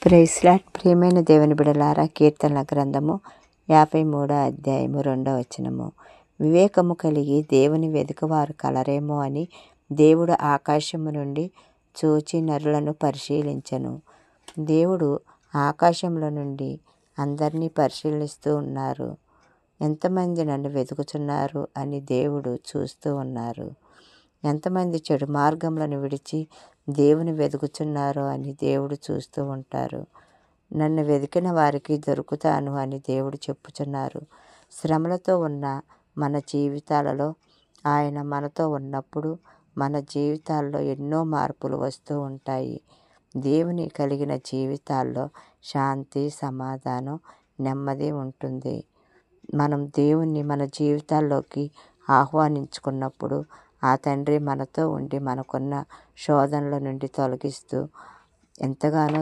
Praise lord. ప్రియమైన దేవుని బిడలారా, కీర్తనల గ్రంథము 53 అధ్యాయము 2వ వచనము. వివేకము కలిగి దేవుని వెదుకవారు కలరేమో అని దేవుడు ఆకాశము నుండి చూచి నరులను పరిశీలించను. దేవుడు ఆకాశంలో నుండి అందరినీ పరిశీలిస్తూ ఉన్నారు. ఎంతమంది నన్ను వెతుకుతున్నారు అని దేవుడు చూస్తూ ఉన్నారు. ఎంతమంది చెడు మార్గములను విడిచి దేవుని వెతుకుచున్నారో అని దేవుడు చూస్తూ ఉంటారు. నన్ను వెతికిన వారికి దొరుకుతాను అని దేవుడు చెప్పుచున్నారు. శ్రమలతో ఉన్న మన జీవితాలలో ఆయన మనతో ఉన్నప్పుడు మన జీవితాల్లో ఎన్నో మార్పులు వస్తూ ఉంటాయి. దేవుని కలిగిన జీవితాల్లో శాంతి, సమాధానం, నెమ్మది ఉంటుంది. మనం దేవుణ్ణి మన జీవితాల్లోకి ఆహ్వానించుకున్నప్పుడు ఆ తండ్రి మనతో ఉండి మనకున్న శోధనల నుండి తొలగిస్తూ ఎంతగానో